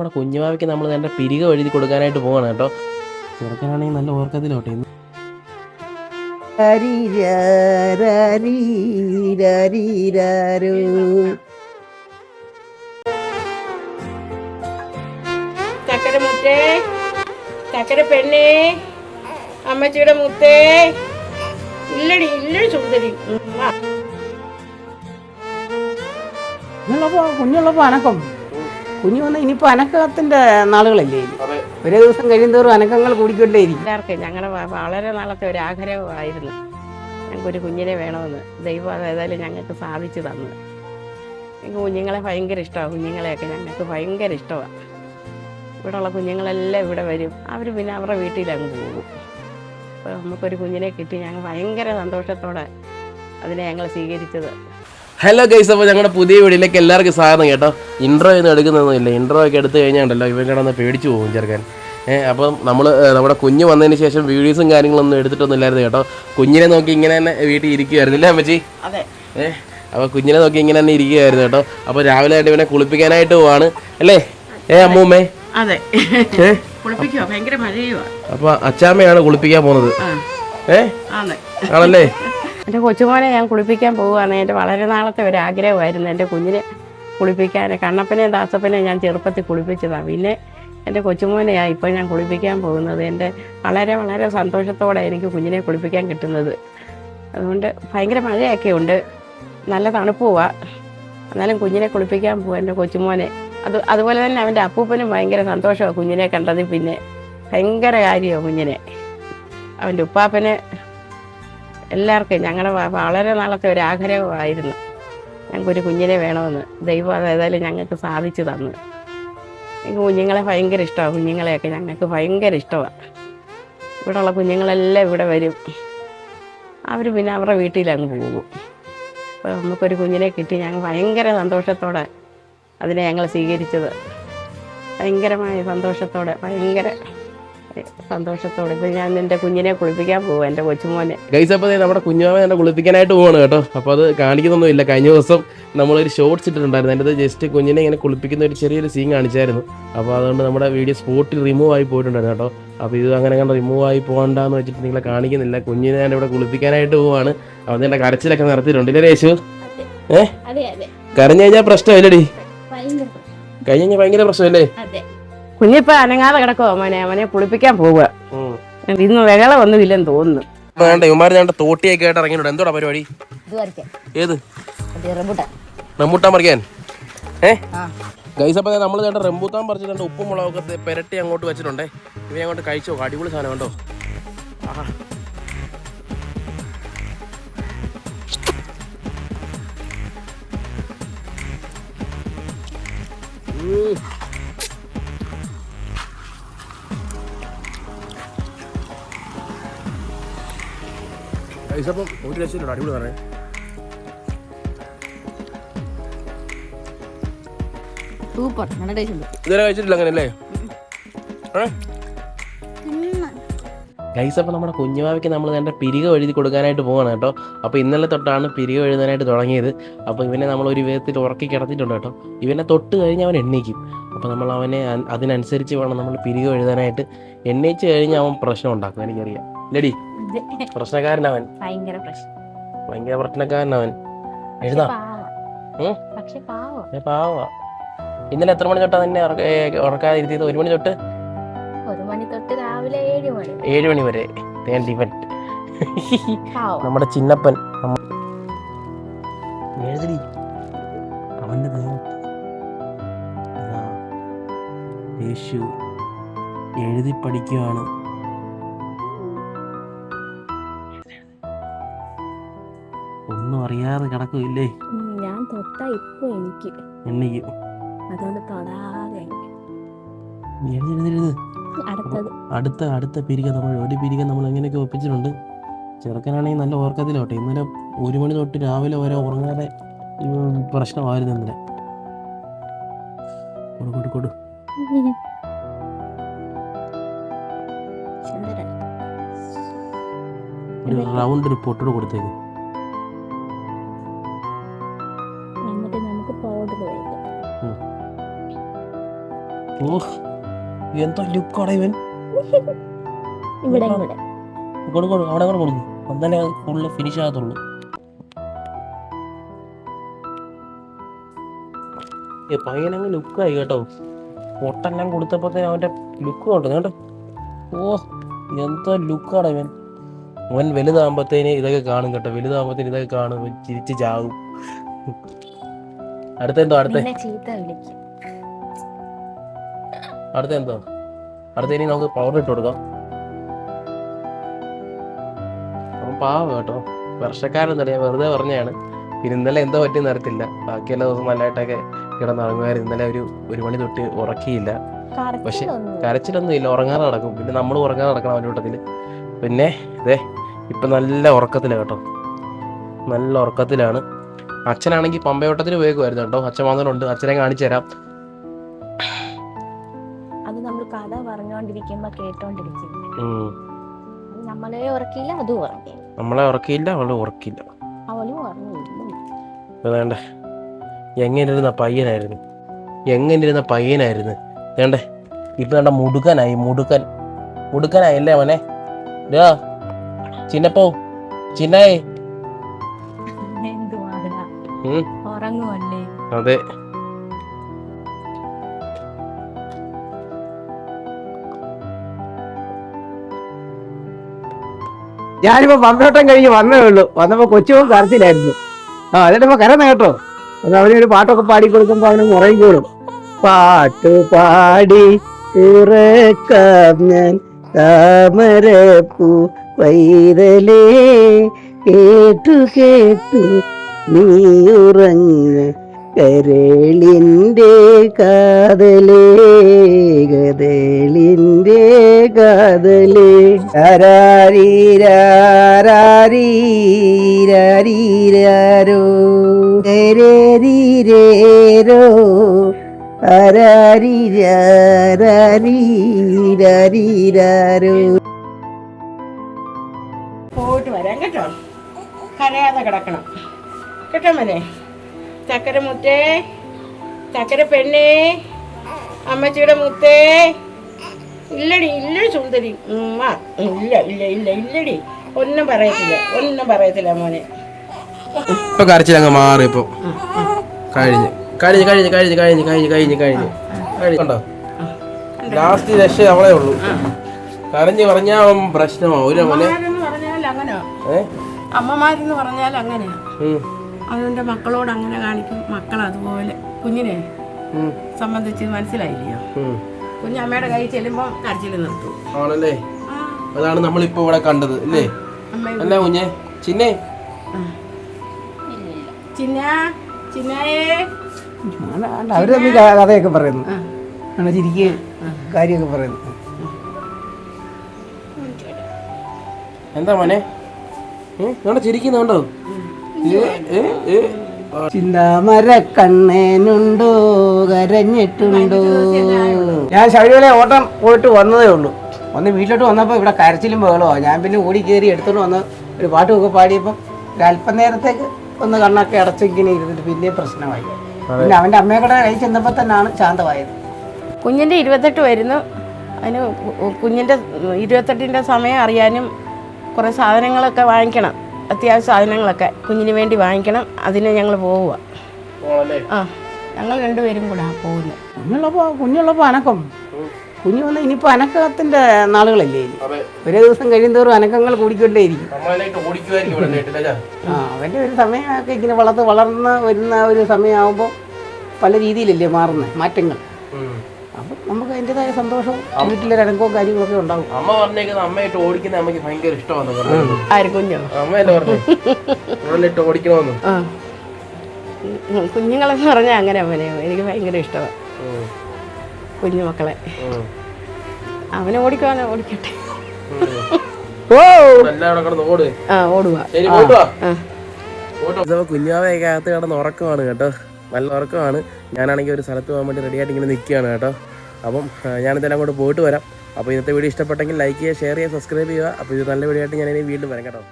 നമ്മുടെ കുഞ്ഞുമാവയ്ക്ക് നമ്മൾ നല്ല പിരിക എഴുതി കൊടുക്കാനായിട്ട് പോവാണ് കേട്ടോ. ചെറുക്കനാണെങ്കിൽ നല്ല ഓർക്കത്തിലോട്ടെ. ചക്കര മുത്തേ, ചക്കര പെണ്ണേ, അമ്മച്ചിയുടെ മുത്തേ, ഇല്ലടി ഇല്ലടി സുന്ദരി. കുഞ്ഞുള്ളപ്പോ അനക്കം കുഞ്ഞു വന്ന ഇനിയിപ്പോ അനക്കത്തിന്റെ നാളുകളല്ലേ. ഒരു ദിവസം കഴിയുന്തോറും അനക്കങ്ങൾ കൂടിക്കൊണ്ടേയിരിക്കും. എല്ലാവർക്കും ഞങ്ങളുടെ വളരെ നാളത്തെ ഒരു ആഗ്രഹമായിരുന്നു ഞങ്ങൾക്കൊരു കുഞ്ഞിനെ വേണമെന്ന്. ദൈവം ഏതായാലും ഞങ്ങൾക്ക് സാധിച്ചു തന്നു. ഞങ്ങൾക്ക് കുഞ്ഞുങ്ങളെ ഭയങ്കര ഇഷ്ടമാണ്. കുഞ്ഞുങ്ങളെയൊക്കെ ഞങ്ങൾക്ക് ഭയങ്കര ഇഷ്ടമാണ്. ഇവിടെയുള്ള കുഞ്ഞുങ്ങളെല്ലാം ഇവിടെ വരും. അവർ പിന്നെ അവരുടെ വീട്ടിലങ്ങ് പോകും. അപ്പോൾ നമുക്കൊരു കുഞ്ഞിനെ കിട്ടി ഞങ്ങൾ ഭയങ്കര സന്തോഷത്തോടെ അതിനെ ഞങ്ങൾ സ്വീകരിച്ചത്. ഹലോ ഗൈസ്, അപ്പോൾ ഞങ്ങളുടെ പുതിയ വീഡിയോയിലേക്ക് എല്ലാവർക്കും സ്വാഗതം കേട്ടോ. ഇൻട്രോ ഒന്നും എടുക്കുന്നൊന്നുമില്ല. ഇൻട്രോ ഒക്കെ എടുത്തു കഴിഞ്ഞാണ്ടല്ലോ ഇവൻ കിടന്ന് പേടിച്ചു പോകും ചെറുക്കാൻ. അപ്പം നമ്മൾ നമ്മുടെ കുഞ്ഞ് വന്നതിന് ശേഷം വീഡിയോസും കാര്യങ്ങളൊന്നും എടുത്തിട്ടൊന്നും ഇല്ലായിരുന്നു കേട്ടോ. കുഞ്ഞിനെ നോക്കി ഇങ്ങനെ തന്നെ വീട്ടിൽ ഇരിക്കുമായിരുന്നില്ലേ അമ്മച്ചി? അതെ. അപ്പോൾ കുഞ്ഞിനെ നോക്കി ഇങ്ങനെ തന്നെ ഇരിക്കുമായിരുന്നു കേട്ടോ. അപ്പോൾ രാവിലെ ആയിട്ട് ഇവനെ കുളിപ്പിക്കാനായിട്ട് പോവാണ് അല്ലേ അമ്മൂമ്മേ? അതെ, കുളിപ്പിക്കുവാ. ഭയങ്കര മഴയുവാ. അപ്പോൾ അച്ചാമ്മയാണ് കുളിപ്പിക്കാൻ പോകുന്നത്. ആണല്ലേ? എൻ്റെ കൊച്ചുമോനെ ഞാൻ കുളിപ്പിക്കാൻ പോവുകയാണ്. എൻ്റെ വളരെ നാളത്തെ ഒരു ആഗ്രഹമായിരുന്നു എൻ്റെ കുഞ്ഞിനെ കുളിപ്പിക്കാൻ. കണ്ണപ്പനെയും ദാസപ്പനെയും ഞാൻ ചെറുപ്പത്തിൽ കുളിപ്പിച്ചതാണ്. പിന്നെ എൻ്റെ കൊച്ചുമോനെയാണ് ഇപ്പോൾ ഞാൻ കുളിപ്പിക്കാൻ പോകുന്നത്. എൻ്റെ വളരെ വളരെ സന്തോഷത്തോടെ എനിക്ക് കുഞ്ഞിനെ കുളിപ്പിക്കാൻ കിട്ടുന്നത്. അതുകൊണ്ട് ഭയങ്കര മഴയൊക്കെ ഉണ്ട്, നല്ല തണുപ്പുവാ. എന്നാലും കുഞ്ഞിനെ കുളിപ്പിക്കാൻ പോവാം എൻ്റെ കൊച്ചുമോനെ. അതുപോലെ തന്നെ അവൻ്റെ അപ്പൂപ്പനും ഭയങ്കര സന്തോഷമാണ് കുഞ്ഞിനെ കണ്ടതിൽ. പിന്നെ ഭയങ്കര കാര്യമാണ് കുഞ്ഞിനെ. അവൻ്റെ ഉപ്പാപ്പന് എല്ലാവർക്കും ഞങ്ങളുടെ വളരെ നാളത്തെ ഒരു ആഗ്രഹമായിരുന്നു ഞങ്ങൾക്കൊരു കുഞ്ഞിനെ വേണമെന്ന്. ദൈവം ഏതായാലും ഞങ്ങൾക്ക് സാധിച്ചു തന്നു. എനിക്ക് കുഞ്ഞുങ്ങളെ ഭയങ്കര ഇഷ്ടമാണ്. കുഞ്ഞുങ്ങളെയൊക്കെ ഞങ്ങൾക്ക് ഭയങ്കര ഇഷ്ടമാണ്. ഇവിടെയുള്ള കുഞ്ഞുങ്ങളെല്ലാം ഇവിടെ വരും. അവർ പിന്നെ അവരുടെ വീട്ടിലങ്ങ് പോകും. അപ്പോൾ നമുക്കൊരു കുഞ്ഞിനെ കിട്ടി ഞങ്ങൾ ഭയങ്കര സന്തോഷത്തോടെ അതിനെ ഞങ്ങൾ സ്വീകരിച്ചത്. ഭയങ്കരമായ സന്തോഷത്തോടെ, ഭയങ്കര സന്തോഷത്തോടെ. ഇപ്പം ഞാൻ എൻ്റെ കുഞ്ഞിനെ കുളിപ്പിക്കാൻ പോകും, എൻ്റെ കൊച്ചുമോനെ. ഗൈസ്, അപ്പോൾ നമ്മുടെ കുഞ്ഞുമാവനെ തന്നെ കുളിപ്പിക്കാനായിട്ട് പോവാണ് കേട്ടോ. അപ്പോൾ അത് കാണിക്കുന്നൊന്നുമില്ല. കഴിഞ്ഞ ദിവസം നമ്മളൊരു ഷോർട്സ് ഇട്ടിട്ടുണ്ടായിരുന്നു. എൻ്റെ ജസ്റ്റ് കുഞ്ഞിനെ ഇങ്ങനെ കുളിപ്പിക്കുന്ന ഒരു ചെറിയൊരു സീൻ കാണിച്ചായിരുന്നു. അപ്പോൾ അതുകൊണ്ട് നമ്മുടെ വീഡിയോ സ്പോട്ടിൽ റിമൂവ് ആയി പോയിട്ടുണ്ടായിരുന്നു കേട്ടോ. അപ്പോൾ ഇത് അങ്ങനെ കണ്ട് റിമൂവ് ആയി പോകണ്ടെന്ന് വെച്ചിട്ട് നിങ്ങളെ കാണിക്കുന്നില്ല. കുഞ്ഞിനെ ഞാൻ ഇവിടെ കുളിപ്പിക്കാനായിട്ട് പോവാണ്. അവൻ എൻ്റെ കരച്ചിലൊക്കെ നിർത്തിയിട്ടുണ്ട് ഇല്ലേ രേശു? കരഞ്ഞു കഴിഞ്ഞാൽ പ്രശ്നമില്ലടി? കഴിഞ്ഞ കഴിഞ്ഞാൽ ഭയങ്കര പ്രശ്നമല്ലേ? കുഞ്ഞിപ്പോ അനങ്ങാതെ കിടക്കുവോ മോനെ? അവനെ കുളിപ്പിക്കാൻ പോവുക. ഇന്ന് വെകള ഒന്നുമില്ലെന്ന് തോന്നുന്നു. വേണ്ട, ഇവന്മാർ ഞാൻ തോട്ടിയൊക്കെ ആയിട്ട് ഇറങ്ങിയിട്ടുണ്ട്. എന്തോടാ പരിപാടി? ഏത് റംബൂട്ടാൻ പറിക്കാൻ? ഗൈസ്, അപ്പോൾ നമ്മൾ വേണ്ട റംബൂട്ടാൻ പറിച്ചിട്ടുണ്ട്. ഉപ്പും മുളകൊക്കെ പെരട്ടി അങ്ങോട്ട് വെച്ചിട്ടുണ്ടേ. ഇവ അങ്ങോട്ട് കഴിച്ചോ. അടിപൊളി സാധനം കണ്ടോ. ആഹാ, അപ്പം ഒരു രക്ഷയില്ല. അടിപൊളി പറഞ്ഞേ. സൂപ്പർ, നല്ല ടേസ്റ്റ് ഉണ്ട്. ഇതുവരെ കഴിച്ചിട്ടില്ല അങ്ങനെ അല്ലേ? ഗൈസ്, അപ്പോൾ നമ്മുടെ കുഞ്ഞുമാവയ്ക്ക് നമ്മൾ നല്ല പിരിക എഴുതി കൊടുക്കാനായിട്ട് പോവാണ് കേട്ടോ. അപ്പോൾ ഇന്നലെ തൊട്ടാണ് പിരിക എഴുതാനായിട്ട് തുടങ്ങിയത്. അപ്പോൾ ഇവനെ നമ്മൾ ഒരു വിധത്തിൽ ഉറക്കി കിടത്തിയിട്ടുണ്ട് കേട്ടോ. ഇവനെ തൊട്ട് കഴിഞ്ഞ് അവൻ എണ്ണീക്കും. അപ്പോൾ നമ്മൾ അവനെ അതിനനുസരിച്ച് വേണം നമ്മൾ പിരിക എഴുതാനായിട്ട്. എണ്ണീച്ച് കഴിഞ്ഞാൽ അവൻ പ്രശ്നം ഉണ്ടാക്കും, എനിക്കറിയാം. ഇല്ലടി? പ്രശ്നക്കാരനവൻ, ഭയങ്കര പ്രശ്നക്കാരനവൻ. എഴുതാ പാവാ. ഇന്നലെ എത്ര മണി തൊട്ടാ തന്നെ ഉറക്കാതിരുത്തിയത്? 1 മണി തൊട്ട് 1 മണി തൊട്ട് രാവിലെ 7 മണി വരെ. നമ്മുടെ ചിന്നപ്പൻ എഴുതി അവന്റെ യേശു എഴുതി പഠിക്കുവാണ്. ഒന്നും അറിയാതെ കിടക്കില്ലേ? ഞാൻ തൊട്ടാ ഇപ്പൊ എനിക്ക് എണ്ണിക്കും. അതുകൊണ്ട് തൊടാതെ അടുത്ത പിരിക നമ്മൾ ഒരു പിരിക നമ്മൾ എങ്ങനെയൊക്കെ ഒപ്പിച്ചിട്ടുണ്ട്. ചെറുക്കനാണെങ്കിൽ നല്ല ഓർക്കത്തിലോട്ടെ. ഇന്നലെ 1 മണി തൊട്ട് രാവിലെ വരെ ഉറങ്ങാതെ പ്രശ്നമായിരുന്നു ഇന്നലെ. കൊടു ഒരു റൗണ്ട് ഒരു പൊട്ടോട് കൊടുത്തേക്ക്. എന്നിട്ട് നമുക്ക് പൗഡർ ഓ എന്തോ ലുക്കാണ് ഇവൻ. ഇവിടെ കൊടുക്കും അവിടെ കൂടെ കൊടുക്കും. അന്നല്ലേ ഫുള്ള് ഫിനിഷ് ആകത്തുള്ളൂ. പയ്യനങ്ങ് ലുക്കായി കേട്ടോ. പൊട്ടെല്ലാം കൊടുത്തപ്പോഴത്തേന് അവൻ്റെ ലുക്ക് കൊണ്ടു കേട്ടോ. ഓ എന്തോ ലുക്കാണ് ഇവൻ. അവൻ വലുതാകുമ്പോഴത്തേന് ഇതൊക്കെ കാണും കേട്ടോ. വലുതാകുമ്പോഴത്തേന് ഇതൊക്കെ കാണും. ഇവൻ ചിരിച്ച് ചാകും. അടുത്തെന്തോ അടുത്തെന്തോ അടുത്തതിന് നമുക്ക് പൗഡർ ഇട്ട് കൊടുക്കാം. അവൻ പാവം കേട്ടോ. വർഷക്കാരൊന്നും ഞാൻ വെറുതെ പറഞ്ഞതാണ്. പിന്നെ ഇന്നലെ എന്തോ പറ്റിയെന്ന് അറിയത്തില്ല. ബാക്കി എല്ലാ ദിവസവും നല്ലതായിട്ടൊക്കെ കിടന്നുറങ്ങുമായിരുന്നു. ഇന്നലെ ഒരു മണി തൊട്ട് ഉറക്കിയില്ല. പക്ഷെ കരച്ചിലൊന്നും ഇല്ല, ഉറങ്ങാതെ നടക്കും. പിന്നെ നമ്മൾ ഉറങ്ങാതെ നടക്കണം അവൻ്റെ കൂട്ടത്തിൽ. പിന്നെ ഇതേ ഇപ്പം നല്ല ഉറക്കത്തിലാണ് കേട്ടോ. നല്ല ഉറക്കത്തിലാണ്. അച്ഛനാണെങ്കിൽ പമ്പയോട്ടത്തിന് പോയേക്കുമായിരുന്നു കേട്ടോ. അച്ഛൻ വന്നിട്ടുണ്ട്. അച്ഛനെ കാണിച്ചു തരാം. അത് നമ്മൾ കഥ പറഞ്ഞോണ്ടിരിക്കുമ്പോ കേട്ടോണ്ടിരിക്കും. നമ്മളെ ഉറക്കിയില്ല, അതും ഉറക്കില്ല. നമ്മളെ ഉറക്കിയില്ല, അവളെ ഉറക്കില്ല. അവളും ഉറങ്ങില്ല. വേണ്ടേ എങ്ങനെയിരുന്ന പയ്യനായിരുന്നു. വേണ്ടേ ഇപ്പൊ വേണ്ട മുടുക്കനായി അല്ലേ അവനെ. ചിന്നപ്പോ ചിന്നായി ഉറങ്ങുവല്ലേ? അതെ. ഞാനിപ്പോ പമ്പയോട്ടം കഴിഞ്ഞ് വന്നേ ഉള്ളൂ. വന്നപ്പോ കൊച്ചുമോൻ കരച്ചിലായിരുന്നു. എന്നിട്ടിപ്പോ കരന്ന് കേട്ടോ. അത് അവനൊരു പാട്ടൊക്കെ പാടി കൊടുക്കുമ്പോ അവന് ഉറങ്ങിക്കോളും. പാട്ട് പാടി ഉറക്കാം ഞാൻ താമരപ്പൂ വൈതലേ, കേട്ടു കേട്ടു നീ ഉറങ്ങ കരളിൻ്റെ കാതലേ, കരളിൻ്റെ കാതലേ. രാരീരാരീരാരീരാരോ രേരോ ആരാരീരാരീരാരീരാരോ. പോയിട്ട് വരാം കേട്ടോ. കരയാതെ കിടക്കണം കേട്ടോ മോനെ. ചക്കര മുത്തേ, ചക്കര പെണ്ണേ, അമ്മച്ചിയുടെ മുത്തേ. ഇല്ലടി സുന്ദരി. ഇല്ലടി ഒന്നും പറയത്തില്ല മോനെ. ഇപ്പൊ കരച്ചിലങ്ങ് മാറി. ഇപ്പൊ കഴിഞ്ഞു കണ്ടോ. ലാസ്റ്റ് രക്ഷ അവളേ ഉള്ളൂ. കരഞ്ഞ് പറഞ്ഞാ പ്രശ്നമാവും മോനെ. അമ്മമാരെന്ന് പറഞ്ഞാൽ അങ്ങനെയാ. അതിന്റെ മക്കളോട് അങ്ങനെ കാണിക്കും. മക്കൾ അതുപോലെ കുഞ്ഞിനെ സംബന്ധിച്ച് മനസ്സിലായില്ലയോ. കുഞ്ഞമ്മയുടെ കൈ ചെല്ലുമ്പോ കരച്ചിൽ നിർത്തും. ആണല്ലേ. അതാണ് നമ്മളിപ്പോ ഇവിടെ കണ്ടത് അല്ലേ. അല്ല കുഞ്ഞെ ചിന്നേ ചിന്നായേ. അവര് തമ്മിൽ കഥയൊക്കെ പറയുന്നു. ചിരിക്കുകയും കാര്യമൊക്കെ പറയുന്നു. എന്താ മോനെ ചിരിക്കുന്നുണ്ടോ? ചിന്താമര കണ്ണേനുണ്ടോ കരഞ്ഞിട്ടുണ്ടോ. ഞാൻ ശബരിമല ഓട്ടം പോയിട്ട് വന്നതേ ഉള്ളൂ. വന്ന് വീട്ടിലോട്ട് വന്നപ്പോൾ ഇവിടെ കരച്ചിലും ബഹളമോ. ഞാൻ പിന്നെ ഓടി കയറി എടുത്തോണ്ട് വന്ന് ഒരു പാട്ടുമൊക്കെ പാടിയപ്പോൾ ഒരു അല്പനേരത്തേക്ക് ഒന്ന് കണ്ണൊക്കെ അടച്ചിങ്ങനെ ഇരുന്നിട്ട് പിന്നെ പ്രശ്നമായി. പിന്നെ അവൻ്റെ അമ്മയുടെ കൈ ചെന്നപ്പോൾ തന്നെയാണ് ശാന്തമായത്. കുഞ്ഞിൻ്റെ 28 വരുന്നു. അതിന് കുഞ്ഞിൻ്റെ 28ൻ്റെ സമയം അറിയാനും കുറേ സാധനങ്ങളൊക്കെ വാങ്ങിക്കണം. അത്യാവശ്യ സാധനങ്ങളൊക്കെ കുഞ്ഞിന് വേണ്ടി വാങ്ങിക്കണം. അതിന് ഞങ്ങൾ പോവുക. ഞങ്ങൾ രണ്ടുപേരും കൂടെ പോകുന്നത്. കുഞ്ഞുള്ളപ്പോൾ അനക്കം. കുഞ്ഞു വന്ന് ഇനിയിപ്പോൾ അനക്കത്തിൻ്റെ നാളുകളല്ലേ. ഒരു ദിവസം കഴിയുന്തോറും അനക്കങ്ങൾ കൂടിക്കൊണ്ടേയിരിക്കും. അവൻ്റെ ഒരു സമയമൊക്കെ ഇങ്ങനെ വളർന്ന് വരുന്ന ഒരു സമയമാകുമ്പോൾ പല രീതിയിലല്ലേ മാറുന്നത് മാറ്റങ്ങൾ. അപ്പം നമുക്ക് അതിൻ്റെതായ സന്തോഷവും വീട്ടിലൊരു അനക്കവും കാര്യങ്ങളൊക്കെ ഉണ്ടാവും. അമ്മ പറഞ്ഞേക്കുന്നത് അമ്മയായിട്ട് ഓടിക്കുന്ന അമ്മയ്ക്ക് ഭയങ്കര ഇഷ്ടമാണ്. കുഞ്ഞോ അമ്മയല്ലേ പറഞ്ഞിട്ട് ഓടിക്കണമെന്ന്. കുഞ്ഞുങ്ങളെന്ന് പറഞ്ഞാൽ അങ്ങനെ അമ്മനെ എനിക്ക് ഭയങ്കര ഇഷ്ടമാണ്. കുഞ്ഞുമക്കളെ അവനെ ഓടിക്കുവാനോ ഓടിക്കട്ടെ. കുഞ്ഞാവയൊക്കെ അകത്ത് കിടന്ന് ഉറക്കമാണ് കേട്ടോ. നല്ല ഉറക്കമാണ്. ഞാനാണെങ്കിൽ ഒരു സ്ഥലത്ത് പോകാൻ വേണ്ടി റെഡിയായിട്ട് ഇങ്ങനെ നിൽക്കുകയാണ് കേട്ടോ. അപ്പം ഞാനിതെല്ലാം അങ്ങോട്ട് പോയിട്ട് വരാം. അപ്പോൾ ഇന്നത്തെ വീഡിയോ ഇഷ്ടപ്പെട്ടെങ്കിൽ ലൈക്ക് ചെയ്യുക, ഷെയർ ചെയ്യുക, സബ്സ്ക്രൈബ് ചെയ്യുക. അപ്പോൾ ഇത് നല്ല വീഡിയോ ആയിട്ട് ഞാൻ ഇനി വീണ്ടും വരാം കേട്ടോ.